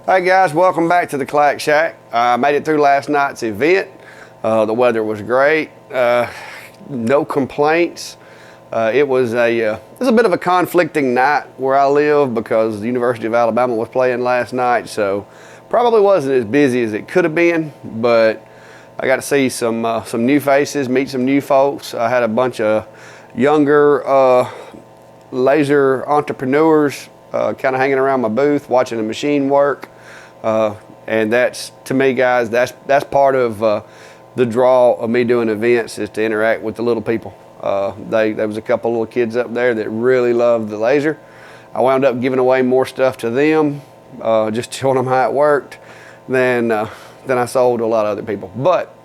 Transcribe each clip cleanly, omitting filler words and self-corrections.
Hey guys, welcome back to the Clack Shack. I made it through last night's event. The weather was great. No complaints. It was a bit of a conflicting night where I live because the University of Alabama was playing last night, so probably wasn't as busy as it could have been. But I got to see some new faces, meet some new folks. I had a bunch of younger laser entrepreneurs kind of hanging around my booth, watching the machine work. And that's, to me, guys, that's part of the draw of me doing events, is to interact with the little people. There was a couple little kids up there that really loved the laser. I wound up giving away more stuff to them, just showing them how it worked, than I sold to a lot of other people. But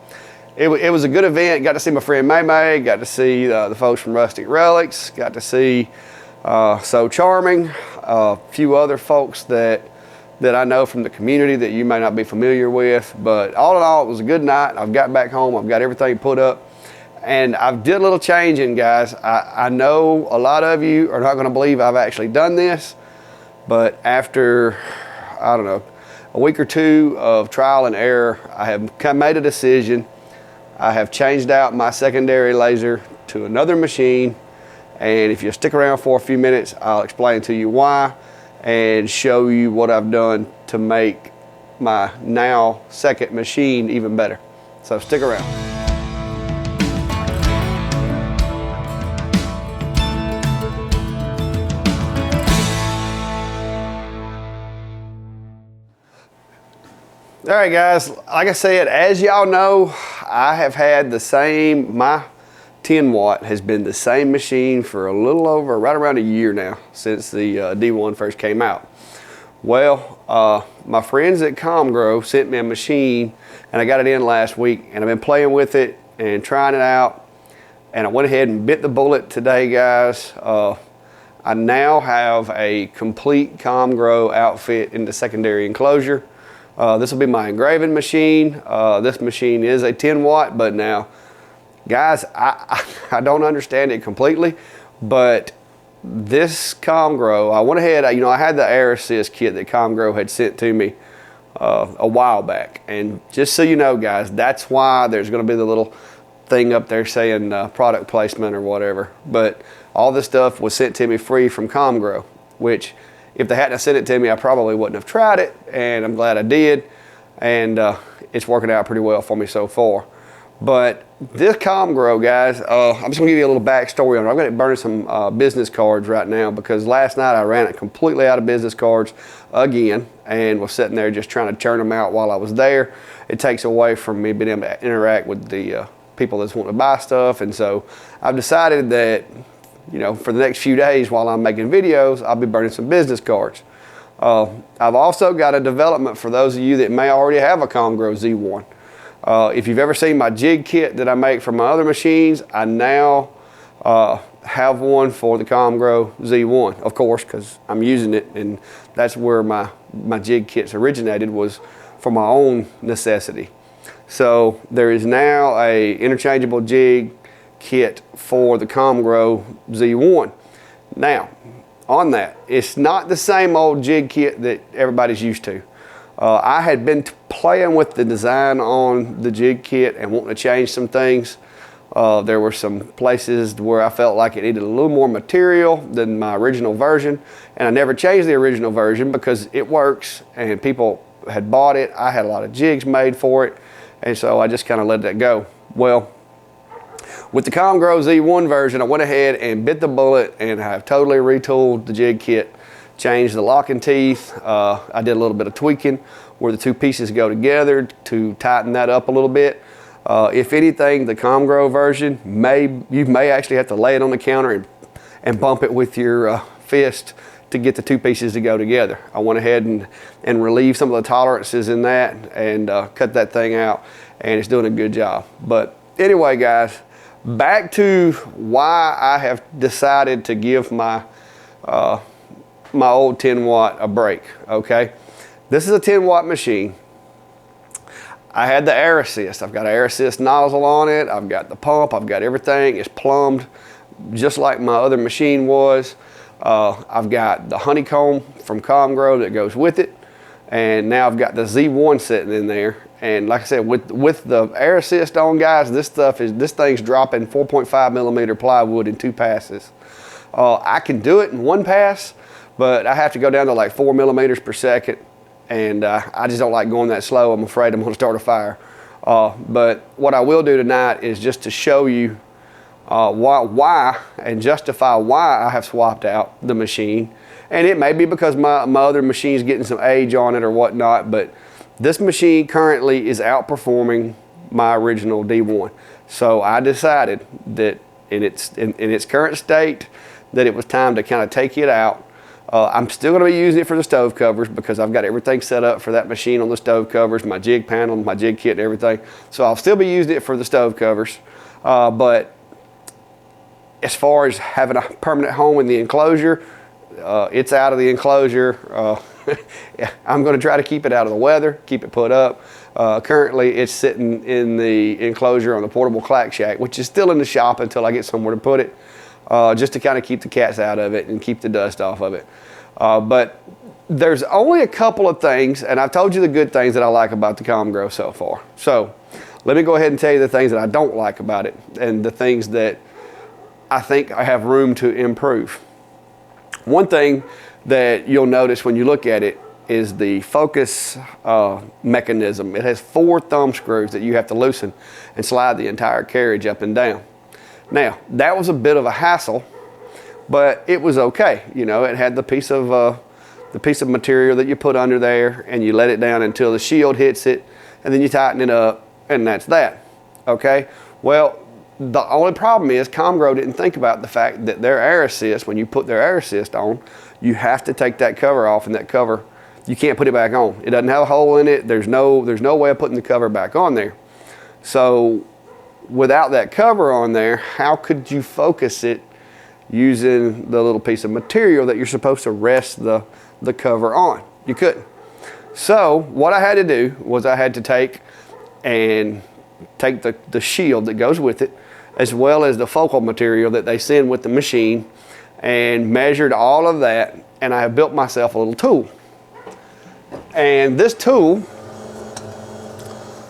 it was a good event. Got to see my friend May, got to see the folks from Rustic Relics, got to see So Charming, a few other folks that I know from the community that you may not be familiar with. But all in all, it was a good night. I've got back home, I've got everything put up, and I've did a little changing, guys. I know a lot of you are not gonna believe I've actually done this, but after, I don't know, a week or two of trial and error, I have made a decision. I have changed out my secondary laser to another machine, and if you stick around for a few minutes, I'll explain to you why and show you what I've done to make my now second machine even better. So stick around. All right, guys, like I said, as y'all know, I have had my 10 watt has been the same machine for a little over, right around a year now, since the D1 first came out. Well, my friends at Comgrow sent me a machine, and I got it in last week, and I've been playing with it and trying it out, and I went ahead and bit the bullet today, guys. I now have a complete Comgrow outfit in the secondary enclosure. This will be my engraving machine. This machine is a 10 watt, but now, guys, I don't understand it completely, but this Comgrow, I went ahead, I had the air assist kit that Comgrow had sent to me a while back. And just so you know, guys, that's why there's going to be the little thing up there saying product placement or whatever. But all this stuff was sent to me free from Comgrow, which if they hadn't sent it to me, I probably wouldn't have tried it, and I'm glad I did. And it's working out pretty well for me so far. But this Comgrow, guys, I'm just gonna give you a little backstory on it. I've got it burning some business cards right now because last night I ran it completely out of business cards again and was sitting there just trying to churn them out while I was there. It takes away from me being able to interact with the people that's wanting to buy stuff. And so I've decided that, for the next few days while I'm making videos, I'll be burning some business cards. I've also got a development for those of you that may already have a Comgrow Z1. If you've ever seen my jig kit that I make for my other machines, I now have one for the Comgrow Z1, of course, because I'm using it, and that's where my jig kits originated, was for my own necessity. So there is now a interchangeable jig kit for the Comgrow Z1. Now, on that, it's not the same old jig kit that everybody's used to. I had been playing with the design on the jig kit and wanting to change some things. There were some places where I felt like it needed a little more material than my original version, and I never changed the original version because it works and people had bought it. I had a lot of jigs made for it, and so I just kind of let that go. Well, with the Comgrow Z1 version, I went ahead and bit the bullet and have totally retooled the jig kit. Changed the locking teeth. I did a little bit of tweaking where the two pieces go together to tighten that up a little bit. If anything, the Comgrow version, you may actually have to lay it on the counter and bump it with your fist to get the two pieces to go together. I went ahead and relieved some of the tolerances in that and cut that thing out, and it's doing a good job. But anyway, guys, back to why I have decided to give my old 10 watt a break. Okay, this is a 10 watt machine. I had the air assist. I've got an air assist nozzle on it. I've got the pump. I've got everything. It's plumbed just like my other machine was. I've got the honeycomb from Comgrow that goes with it. And now I've got the Z1 sitting in there. And like I said, with the air assist on, guys, this thing's dropping 4.5 millimeter plywood in 2 passes. I can do it in 1 pass, but I have to go down to like 4 millimeters per second. And I just don't like going that slow. I'm afraid I'm gonna start a fire. But what I will do tonight is just to show you why and justify why I have swapped out the machine. And it may be because my other machine's getting some age on it or whatnot, but this machine currently is outperforming my original D1. So I decided that in its current state that it was time to kind of take it out. I'm still going to be using it for the stove covers because I've got everything set up for that machine on the stove covers, my jig panel, my jig kit and everything. So I'll still be using it for the stove covers. But as far as having a permanent home in the enclosure, it's out of the enclosure. I'm going to try to keep it out of the weather, keep it put up. Currently, it's sitting in the enclosure on the portable clack shack, which is still in the shop until I get somewhere to put it, just to kind of keep the cats out of it and keep the dust off of it. But there's only a couple of things, and I've told you the good things that I like about the Comgrow so far. So let me go ahead and tell you the things that I don't like about it and the things that I think I have room to improve. One thing that you'll notice when you look at it is the focus mechanism. It has 4 thumb screws that you have to loosen and slide the entire carriage up and down. Now, that was a bit of a hassle, but it was okay. You know, it had the piece of material that you put under there, and you let it down until the shield hits it, and then you tighten it up, and that's that. Okay? Well, the only problem is Comgrow didn't think about the fact that their air assist, when you put their air assist on, you have to take that cover off, and that cover, you can't put it back on. It doesn't have a hole in it. There's no way of putting the cover back on there. So without that cover on there, how could you focus it using the little piece of material that you're supposed to rest the cover on? You couldn't. So what I had to do was I had to take the shield that goes with it, as well as the focal material that they send with the machine, and measured all of that, and I have built myself a little tool. And this tool,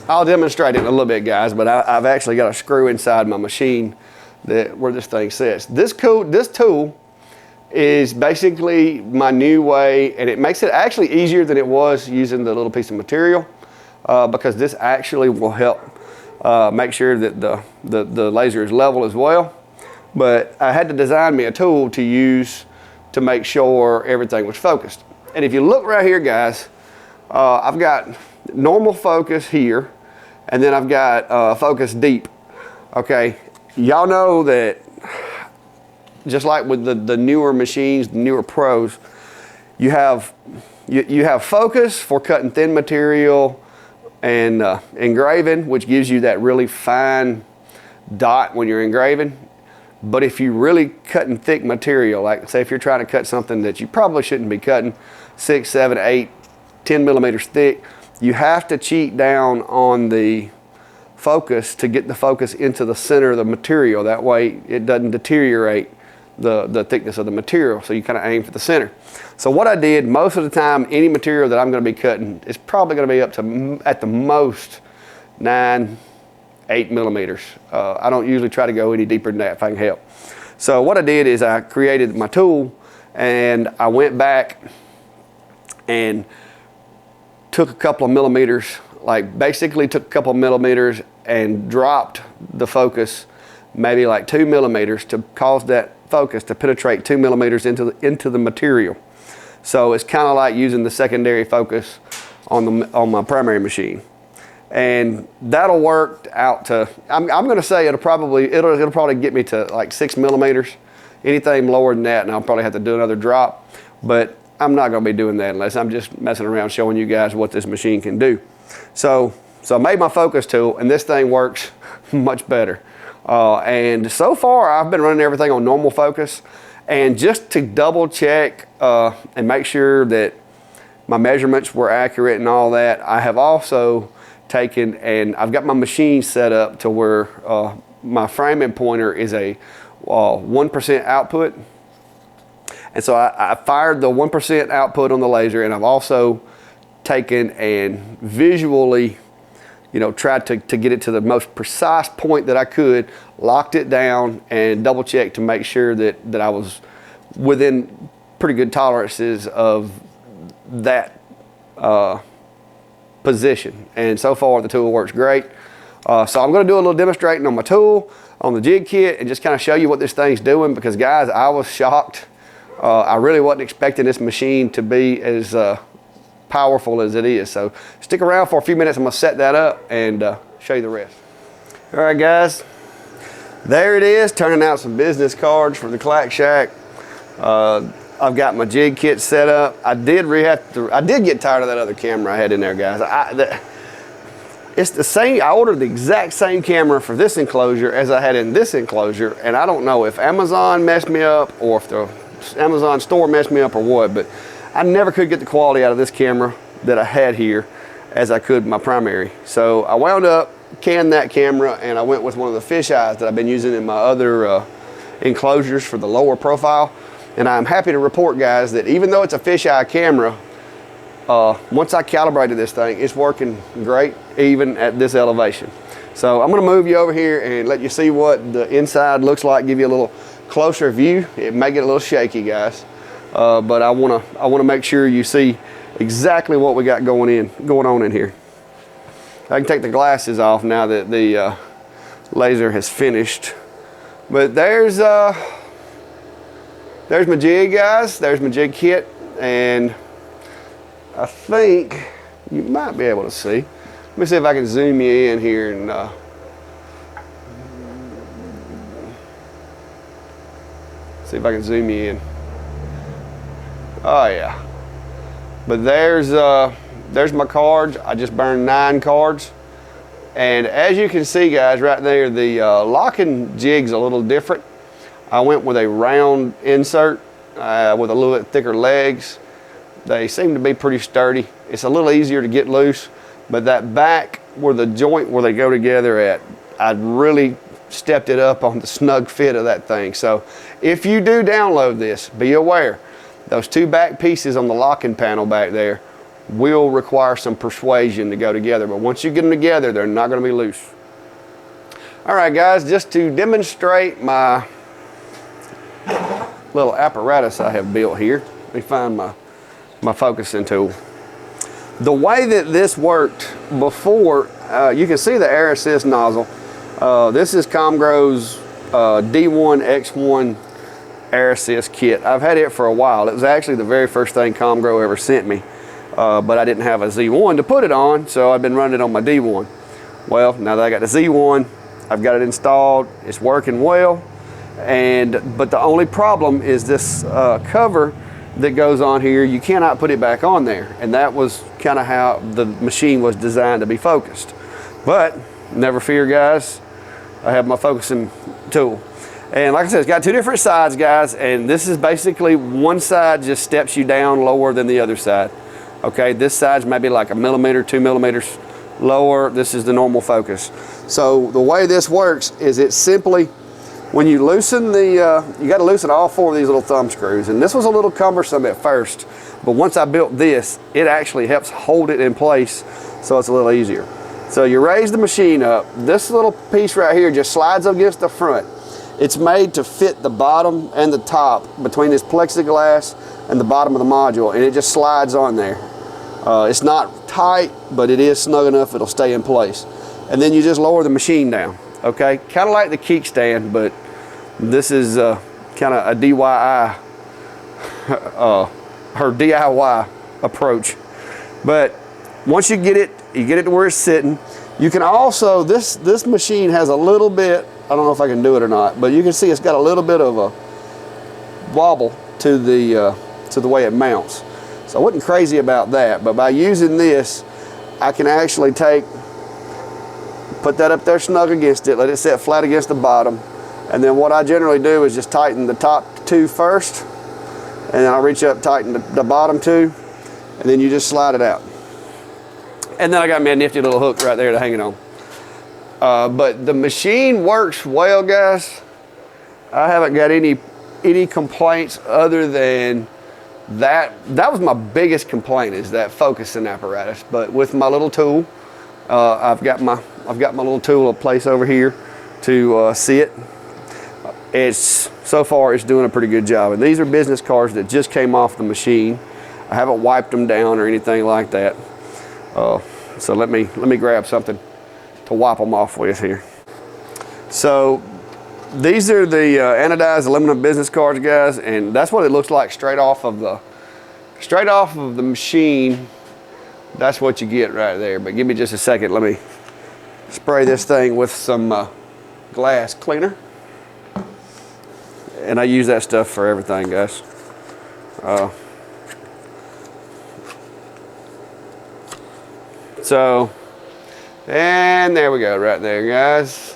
I'll demonstrate it in a little bit, guys, but I've actually got a screw inside my machine where this thing sits. This tool is basically my new way, and it makes it actually easier than it was using the little piece of material, because this actually will help make sure that the laser is level as well. But I had to design me a tool to use to make sure everything was focused. And if you look right here, guys, I've got normal focus here, and then I've got focus deep. Okay, y'all know that just like with the newer machines, the newer pros, you have focus for cutting thin material and engraving, which gives you that really fine dot when you're engraving. But if you're really cutting thick material, like say if you're trying to cut something that you probably shouldn't be cutting, 6, 7, 8, 10 millimeters thick, you have to cheat down on the focus to get the focus into the center of the material. That way it doesn't deteriorate the thickness of the material. So you kind of aim for the center. So what I did, most of the time, any material that I'm going to be cutting is probably going to be up to, at the most, 9, 8 millimeters. I don't usually try to go any deeper than that if I can help. So what I did is I created my tool, and I went back and took a couple of millimeters, like basically took a couple of millimeters and dropped the focus maybe like 2 millimeters to cause that focus to penetrate 2 millimeters into the material. So it's kind of like using the secondary focus on my primary machine. And that'll work out to, I'm going to say it'll probably get me to like 6 millimeters. Anything lower than that, and I'll probably have to do another drop. But I'm not going to be doing that unless I'm just messing around showing you guys what this machine can do. So I made my focus tool, and this thing works much better. And so far, I've been running everything on normal focus. And just to double check and make sure that my measurements were accurate and all that, I have also taken, and I've got my machine set up to where my framing pointer is a 1% output. And so I fired the 1% output on the laser, and I've also taken and visually, you know, tried to get it to the most precise point that I could, locked it down and double checked to make sure that I was within pretty good tolerances of that position. And so far the tool works great. So I'm gonna do a little demonstrating on my tool, on the jig kit, and just kind of show you what this thing's doing, because guys, I was shocked. I really wasn't expecting this machine to be as powerful as it is. So stick around for a few minutes. I'm gonna set that up and show you the rest. All right guys, there it is, turning out some business cards for the Clack Shack. I've got my jig kit set up. I did get tired of that other camera I had in there, guys. It's the same, I ordered the exact same camera for this enclosure as I had in this enclosure, and I don't know if Amazon messed me up or if the Amazon store messed me up or what, but I never could get the quality out of this camera that I had here as I could my primary. So I wound up canning that camera, and I went with one of the fisheyes that I've been using in my other enclosures for the lower profile. And I'm happy to report, guys, that even though it's a fisheye camera, once I calibrated this thing, it's working great even at this elevation. So I'm gonna move you over here and let you see what the inside looks like, give you a little closer view. It may get a little shaky, guys, but I wanna make sure you see exactly what we got going on in here. I can take the glasses off now that the laser has finished. But there's my jig, guys. There's my jig kit, and I think you might be able to see. Let me see if I can zoom you in here and see if I can zoom you in. Oh yeah. But there's my cards. I just burned 9 cards. And as you can see, guys, right there, the locking jig's a little different. I went with a round insert with a little bit thicker legs. They seem to be pretty sturdy. It's a little easier to get loose, but that back where the joint where they go together at, I really stepped it up on the snug fit of that thing. So if you do download this, be aware, those 2 back pieces on the locking panel back there will require some persuasion to go together. But once you get them together, they're not gonna be loose. All right, guys, just to demonstrate my little apparatus I have built here. Let me find my focusing tool. The way that this worked before, you can see the air assist nozzle. This is Comgrow's D1 X1 air assist kit. I've had it for a while. It was actually the very first thing Comgrow ever sent me, but I didn't have a Z1 to put it on, so I've been running it on my D1. Well, now that I got the Z1, I've got it installed. It's working well. But the only problem is this cover that goes on here. You cannot put it back on there, and that was kind of how the machine was designed to be focused. But never fear, guys, I have my focusing tool, and like I said, it's got 2 different sides, guys, and this is basically one side just steps you down lower than the other side. Okay, this side's maybe like 1 millimeter, 2 millimeters lower. This is the normal focus. So the way this works is it's simply, when you loosen you got to loosen all 4 of these little thumb screws, and this was a little cumbersome at first, but once I built this, it actually helps hold it in place, so it's a little easier. So you raise the machine up. This little piece right here just slides against the front. It's made to fit the bottom and the top between this plexiglass and the bottom of the module, and it just slides on there. It's not tight, but it is snug enough it'll stay in place. And then you just lower the machine down. Okay, kind of like the kickstand, but this is kind of a DIY, her DIY approach. But once you get it to where it's sitting. You can also, this machine has a little bit, I don't know if I can do it or not, but you can see it's got a little bit of a wobble to the way it mounts. So I wasn't crazy about that, but by using this, I can actually put that up there snug against it, let it set flat against the bottom, and then what I generally do is just tighten the top 2 first, and then I'll reach up, tighten the bottom 2, and then you just slide it out. And then I got me a nifty little hook right there to hang it on. But the machine works well, guys. I haven't got any complaints other than that was my biggest complaint, is that focusing apparatus. But with my little tool, I've got my little tool place over here to see it. So far it's doing a pretty good job. And these are business cards that just came off the machine. I haven't wiped them down or anything like that. So let me grab something to wipe them off with here. So these are the anodized aluminum business cards, guys, and that's what it looks like straight off of the machine. That's what you get right there. But give me just a second. Let me spray this thing with some glass cleaner. And I use that stuff for everything, guys. And there we go, right there, guys.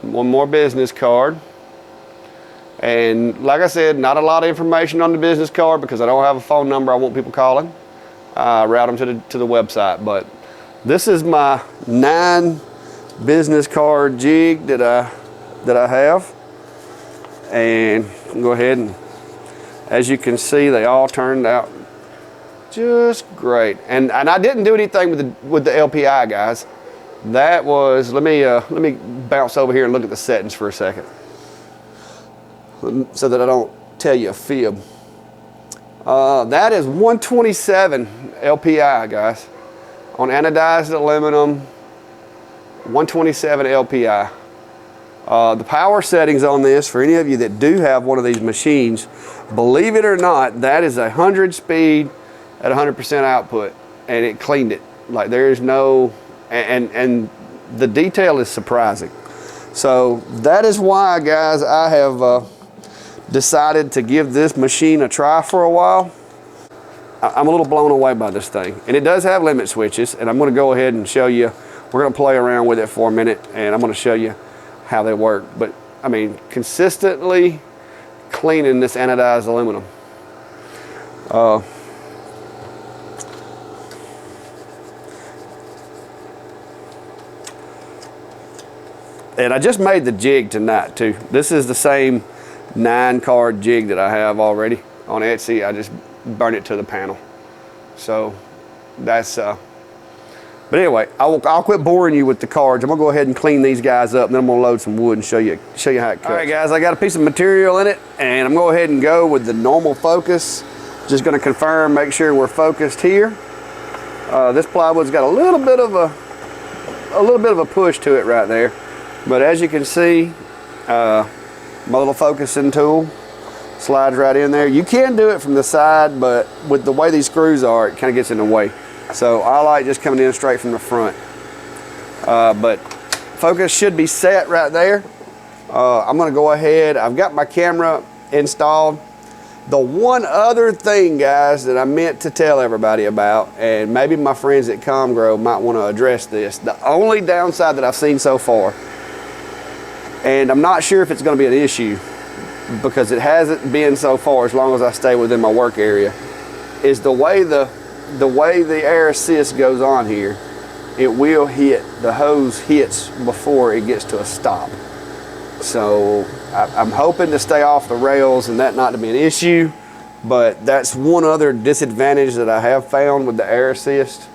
One more business card. And like I said, not a lot of information on the business card because I don't have a phone number I want people calling. I route them to the website. But this is my 9 business card jig that I have. And go ahead, and as you can see, they all turned out just great. And I didn't do anything with the LPI, guys. That was, let me bounce over here and look at the settings for a second, so that I don't tell you a fib. That is 127 LPI, guys, on anodized aluminum. 127 LPI. The power settings on this, for any of you that do have one of these machines, believe it or not, that is 100 speed at 100% output, and it cleaned it. Like, there is no, and the detail is surprising. So that is why, guys, I have decided to give this machine a try for a while. I'm a little blown away by this thing, and it does have limit switches, and I'm going to go ahead and show you. We're going to play around with it for a minute, and I'm going to show you how they work. But I mean, consistently cleaning this anodized aluminum. And I just made the jig tonight too. This is the same 9 card jig that I have already on Etsy. I just burn it to the panel. So that's but anyway, I'll quit boring you with the cards. I'm gonna go ahead and clean these guys up, and then I'm gonna load some wood and show you how it cuts. All right, guys, I got a piece of material in it, and I'm gonna go ahead and go with the normal focus. Just gonna confirm, make sure we're focused here. This plywood's got a little bit of a push to it right there, but as you can see, my little focusing tool slides right in there. You can do it from the side, but with the way these screws are, it kind of gets in the way. So I like just coming in straight from the front. But focus should be set right there. I'm gonna go ahead, I've got my camera installed. The one other thing, guys, that I meant to tell everybody about, and maybe my friends at Comgrow might want to address this, the only downside that I've seen so far, and I'm not sure if it's gonna be an issue, because it hasn't been so far as long as I stay within my work area, is the way the air assist goes on here. It will hit, the hose hits before it gets to a stop. So I'm hoping to stay off the rails and that not to be an issue, but that's one other disadvantage that I have found with the air assist.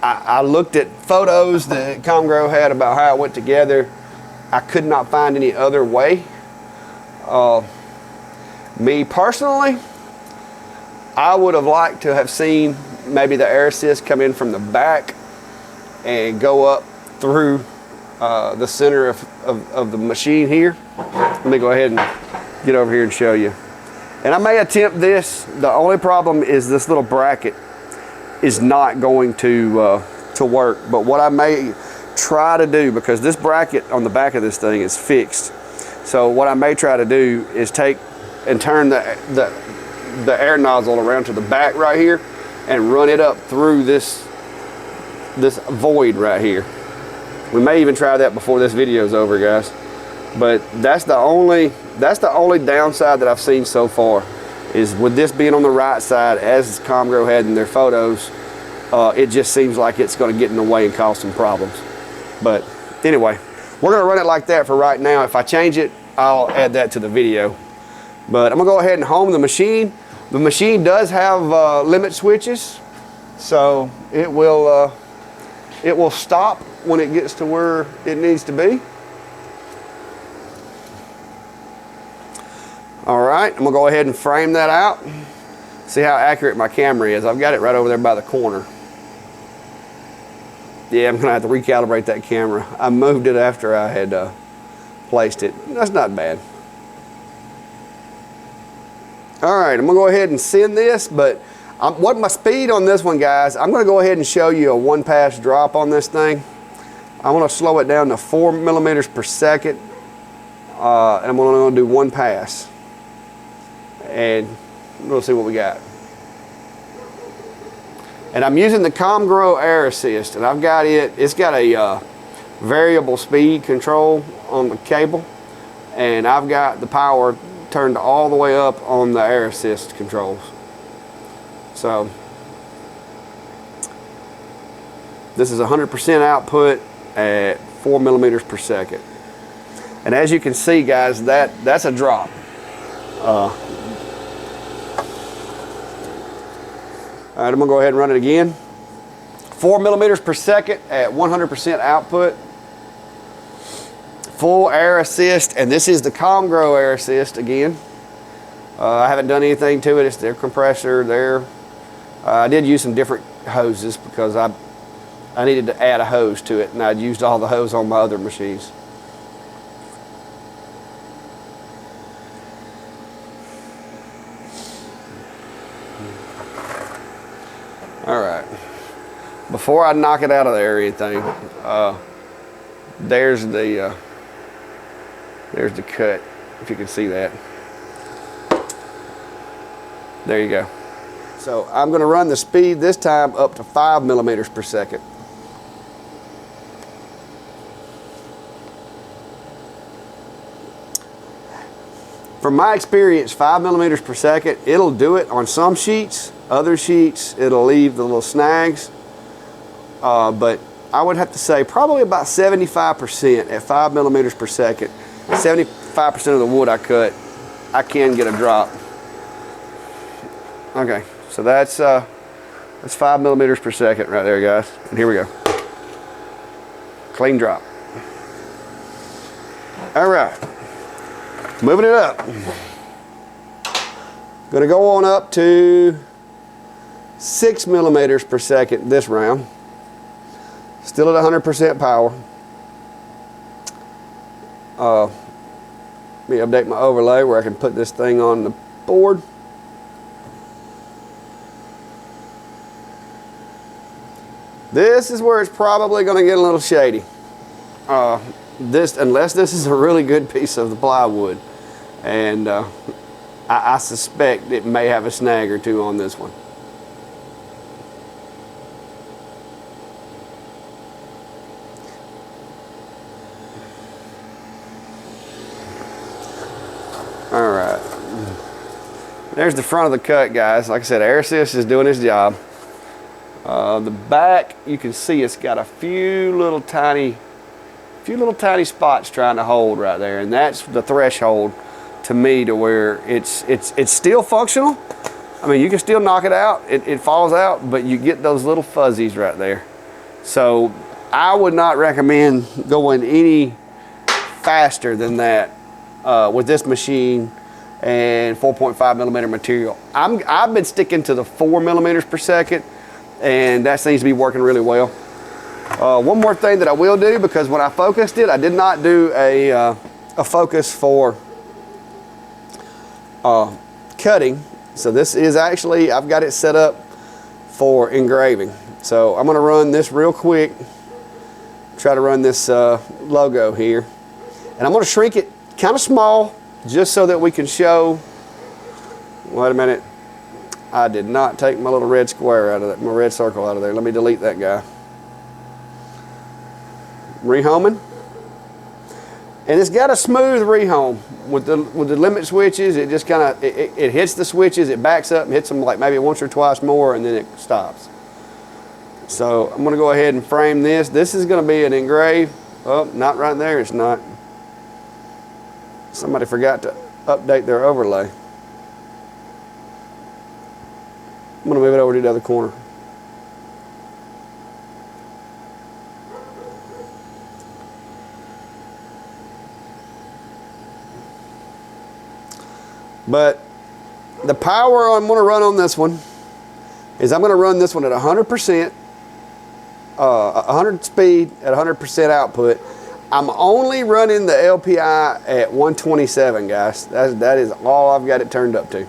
I looked at photos that Comgrow had about how it went together. I could not find any other way. Me personally, I would have liked to have seen maybe the air assist come in from the back and go up through the center of the machine here. Let me go ahead and get over here and show you. And I may attempt this. The only problem is this little bracket is not going to work. But what I may try to do, because this bracket on the back of this thing is fixed, so what I may try to do is take and turn the air nozzle around to the back right here and run it up through this void right here. We may even try that before this video's over, guys. But that's the only downside that I've seen so far, is with this being on the right side, as Comgrow had in their photos, it just seems like it's going to get in the way and cause some problems. But anyway, we're going to run it like that for right now. If I change it, I'll add that to the video. But I'm going to go ahead and home the machine. The machine does have limit switches, so it will stop when it gets to where it needs to be. All right, I'm gonna go ahead and frame that out. See how accurate my camera is. I've got it right over there by the corner. Yeah, I'm gonna have to recalibrate that camera. I moved it after I had placed it. That's not bad. All right, I'm gonna go ahead and send this, but what my speed on this one, guys, I'm gonna go ahead and show you a 1-pass drop on this thing. I'm gonna slow it down to 4 millimeters per second, and I'm only gonna do 1 pass. And we'll see what we got. And I'm using the Comgrow Air Assist, and I've got it's got a variable speed control on the cable, and I've got the power turned all the way up on the Air Assist controls. So this is 100% output at 4 millimeters per second. And as you can see, guys, that's a drop. All right, I'm gonna go ahead and run it again. 4 millimeters per second at 100% output. Full air assist, and this is the Comgrow Air Assist again. I haven't done anything to it. It's their compressor there. I did use some different hoses because I needed to add a hose to it, and I'd used all the hose on my other machines. All right, before I knock it out of there or anything, there's the cut, if you can see that. There you go. So I'm gonna run the speed this time up to 5 millimeters per second. From my experience, 5 millimeters per second, it'll do it on some sheets. Other sheets, it'll leave the little snags. But I would have to say probably about 75% at 5 millimeters per second. 75% of the wood I cut, I can get a drop. Okay, so that's 5 millimeters per second right there, guys. And here we go. Clean drop. All right, moving it up. Gonna go on up to 6 millimeters per second this round. Still at 100% power. Let me update my overlay where I can put this thing on the board. This is where it's probably going to get a little shady. Unless this is a really good piece of the plywood, and I suspect it may have a snag or two on this one. All right, there's the front of the cut, guys. Like I said, Air Assist is doing his job. The back, you can see it's got a few little tiny spots trying to hold right there, and that's the threshold to me to where it's still functional. I mean, you can still knock it out. It falls out, but you get those little fuzzies right there. So I would not recommend going any faster than that with this machine and 4.5 millimeter material. I've been sticking to the 4 millimeters per second, and that seems to be working really well. One more thing that I will do, because when I focused it, I did not do a focus for cutting. So this is actually, I've got it set up for engraving. So I'm gonna run this real quick, try to run this logo here. And I'm gonna shrink it kind of small, just so that we can show, wait a minute, I did not take my little red square out of that, my red circle out of there. Let me delete that guy. Rehoming. And it's got a smooth rehome with the limit switches. It just kind of, it hits the switches, it backs up and hits them like maybe once or twice more, and then it stops. So I'm gonna go ahead and frame this. This is gonna be an engrave. Oh, not right there, it's not. Somebody forgot to update their overlay. I'm gonna move it over to the other corner. But the power I'm gonna run on this one is I'm gonna run this one at 100%, 100 speed at 100% output. I'm only running the LPI at 127, guys. That is all I've got it turned up to.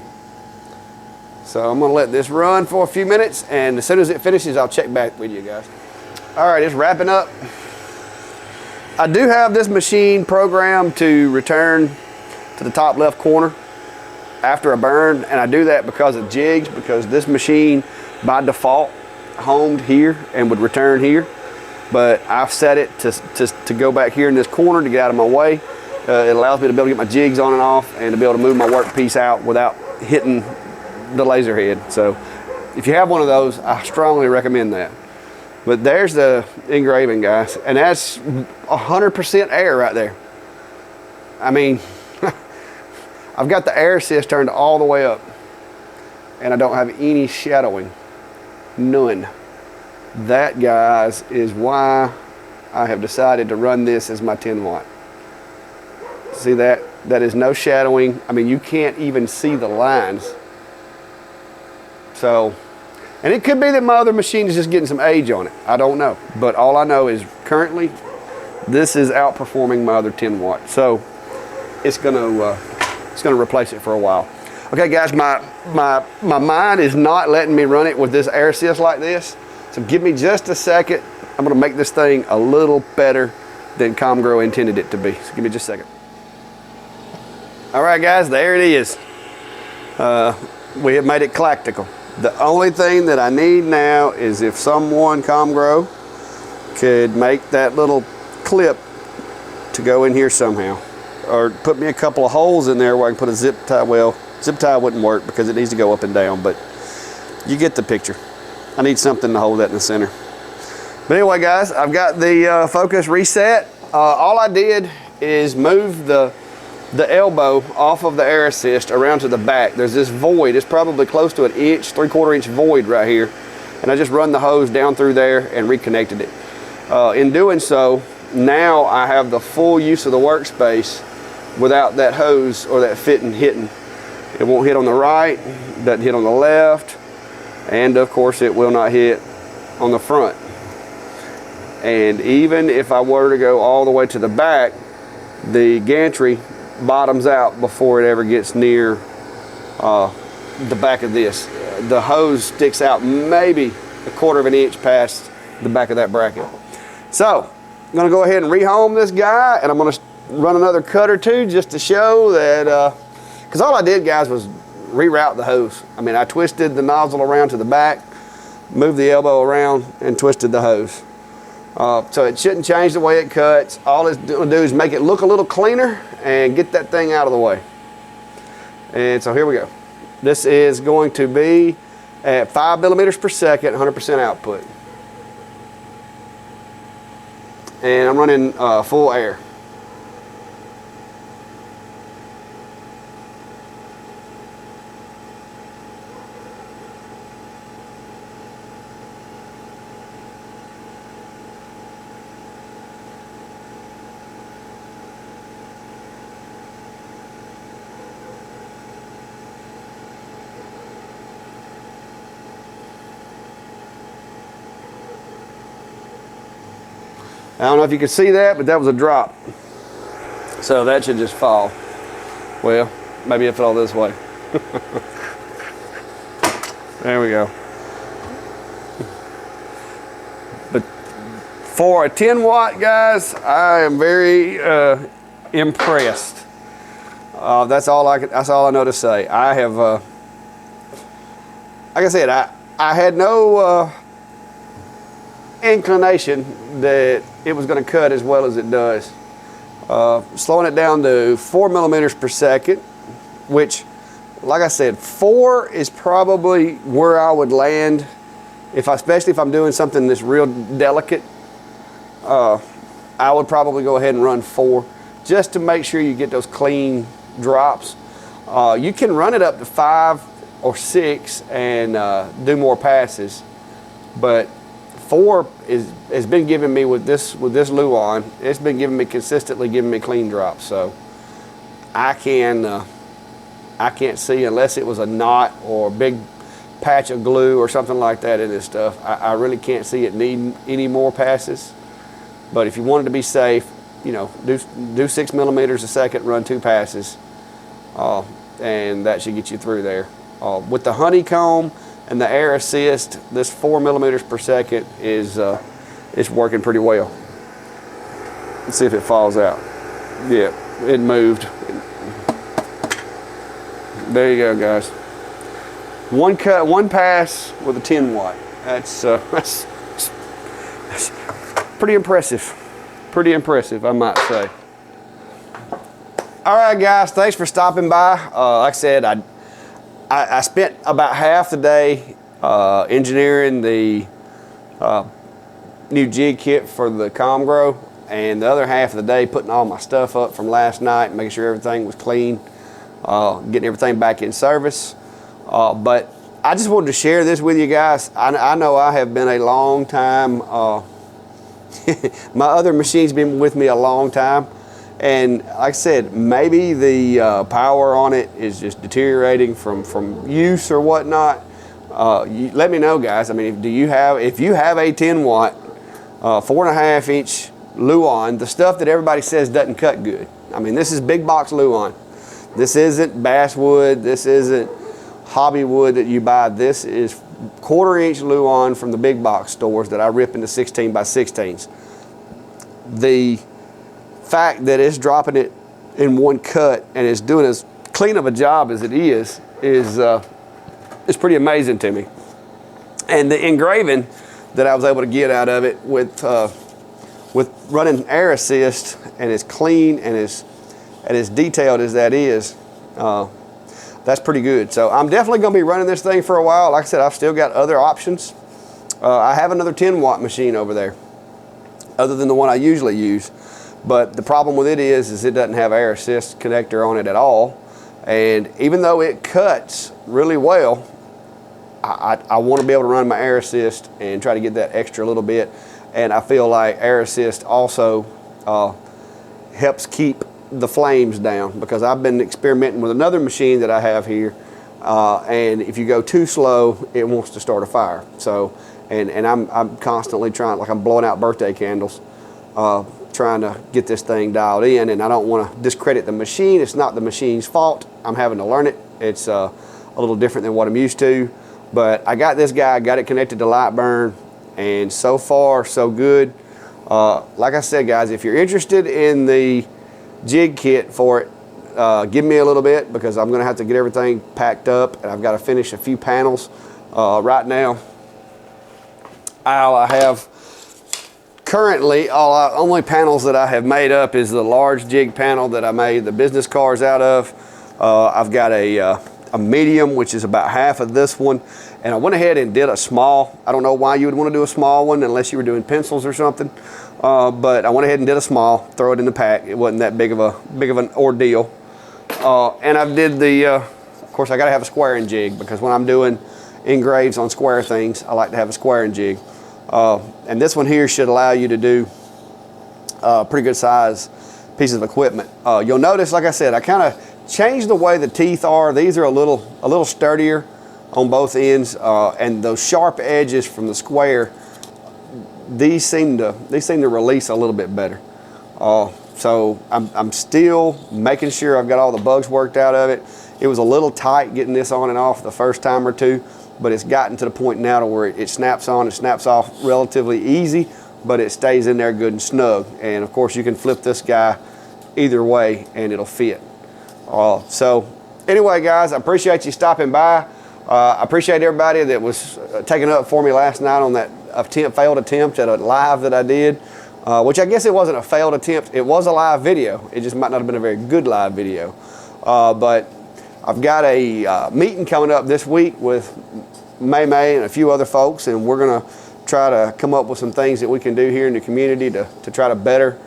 So I'm gonna let this run for a few minutes, and as soon as it finishes, I'll check back with you guys. All right, it's wrapping up. I do have this machine programmed to return to the top left corner after a burn, and I do that because of jigs, because this machine by default homed here and would return here, but I've set it to go back here in this corner to get out of my way. It allows me to be able to get my jigs on and off and to be able to move my workpiece out without hitting the laser head. So if you have one of those, I strongly recommend that. But there's the engraving, guys, and that's 100% air right there. I mean, I've got the air assist turned all the way up, and I don't have any shadowing, none. That, guys, is why I have decided to run this as my 10 watt. See that? That is no shadowing. I mean, you can't even see the lines. So, and it could be that my other machine is just getting some age on it. I don't know. But all I know is currently, this is outperforming my other 10 watt. So, it's gonna replace it for a while. Okay, guys, my mind is not letting me run it with this air assist like this. So give me just a second. I'm gonna make this thing a little better than Comgrow intended it to be. So give me just a second. All right, guys, there it is. We have made it clactical. The only thing that I need now is if someone, Comgrow, could make that little clip to go in here somehow, or put me a couple of holes in there where I can put a zip tie. Well, zip tie wouldn't work because it needs to go up and down, but you get the picture. I need something to hold that in the center. But anyway, guys, I've got the focus reset. All I did is move the elbow off of the air assist around to the back. There's this void. It's probably close to an inch, 3/4 inch void right here. And I just run the hose down through there and reconnected it. In doing so, now I have the full use of the workspace without that hose or that fitting hitting. It won't hit on the right, doesn't hit on the left, and of course it will not hit on the front. And even if I were to go all the way to the back, the gantry bottoms out before it ever gets near the back of this. The hose sticks out maybe 1/4 of an inch past the back of that bracket. So I'm gonna go ahead and rehome this guy, and I'm gonna run another cut or two just to show that, because all I did, guys, was reroute the hose. I mean, I twisted the nozzle around to the back, moved the elbow around, and twisted the hose. So it shouldn't change the way it cuts. All it's going to do is make it look a little cleaner and get that thing out of the way. And so here we go. This is going to be at 5 millimeters per second, 100% output. And I'm running full air. I don't know if you can see that, but that was a drop. So that should just fall. Well, maybe it fell this way. There we go. But for a 10 watt, guys, I am very impressed. That's all I know to say. I have, like I said, I had no inclination that it was going to cut as well as it does. Slowing it down to 4 millimeters per second, which, like I said, 4 is probably where I would land, especially if I'm doing something that's real delicate. I would probably go ahead and run 4 just to make sure you get those clean drops. You can run it up to 5 or 6 and do more passes. But 4 has been giving me with this Luan. It's been consistently giving me clean drops. So I can't see, unless it was a knot or a big patch of glue or something like that in this stuff, I really can't see it needing any more passes. But if you wanted to be safe, you know, do 6 millimeters a second, run 2 passes, and that should get you through there. With the honeycomb and the air assist, this 4 millimeters per second is working pretty well. Let's see if it falls out. Yeah, it moved. There you go, guys. One cut, 1 pass with a 10 watt. That's pretty impressive. Pretty impressive, I might say. All right, guys, thanks for stopping by. Like I said, I spent about half the day engineering the new jig kit for the Comgrow, and the other half of the day putting all my stuff up from last night, making sure everything was clean, getting everything back in service. But I just wanted to share this with you guys. I know I have been a long time, my other machine's been with me a long time, and like I said, maybe the power on it is just deteriorating from use or whatnot. Let me know, guys. I mean, if you have a 10 watt 4.5 inch Luan, the stuff that everybody says doesn't cut good. I mean, this is big box Luan. This isn't basswood. This isn't hobby wood that you buy. This is 1/4 inch Luan from the big box stores that I rip into 16 by 16s. The fact that it's dropping it in one cut and it's doing as clean of a job as it is pretty amazing to me. And the engraving that I was able to get out of it with running air assist, and as clean and as detailed as that is, that's pretty good. So I'm definitely going to be running this thing for a while. Like I said, I've still got other options. I have another 10 watt machine over there, other than the one I usually use. But the problem with it is it doesn't have air assist connector on it at all. And even though it cuts really well, I want to be able to run my air assist and try to get that extra little bit. And I feel like air assist also helps keep the flames down, because I've been experimenting with another machine that I have here, and if you go too slow, it wants to start a fire. So, and I'm constantly trying, like I'm blowing out birthday candles, trying to get this thing dialed in, and I don't want to discredit the machine. It's not the machine's fault. I'm having to learn it. It's a little different than what I'm used to, but I got this guy, got it connected to Lightburn, and so far so good. Like I said, guys, if you're interested in the jig kit for it, give me a little bit, because I'm going to have to get everything packed up, and I've got to finish a few panels. Right now, all I have currently, only panels that I have made up is the large jig panel that I made the business cars out of. I've got a medium, which is about half of this one, and I went ahead and did a small. I don't know why you would want to do a small one unless you were doing pencils or something, but I went ahead and did a small, throw it in the pack. It wasn't that big of an ordeal. And I did of course I got to have a squaring jig, because when I'm doing engraves on square things, I like to have a squaring jig. And this one here should allow you to do pretty good size pieces of equipment. You'll notice, like I said, I kind of changed the way the teeth are. These are a little sturdier on both ends, and those sharp edges from the square, these seem to release a little bit better. So I'm still making sure I've got all the bugs worked out of it. It was a little tight getting this on and off the first time or two, but it's gotten to the point now to where it snaps on and snaps off relatively easy, but it stays in there good and snug. And of course you can flip this guy either way and it'll fit. So anyway, guys, I appreciate you stopping by. I appreciate everybody that was taking up for me last night on that failed attempt at a live that I did, which I guess it wasn't a failed attempt. It was a live video. It just might not have been a very good live video. But I've got a meeting coming up this week with May and a few other folks, and we're going to try to come up with some things that we can do here in the community to try to better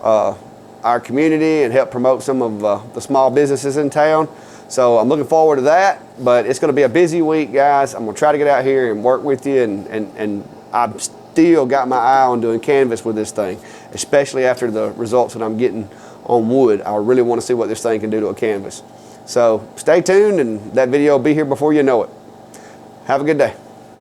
our community and help promote some of the small businesses in town. So I'm looking forward to that, but it's gonna be a busy week, guys. I'm gonna try to get out here and work with you, and I've still got my eye on doing canvas with this thing, especially after the results that I'm getting on wood. I really wanna see what this thing can do to a canvas. So stay tuned, and that video will be here before you know it. Have a good day.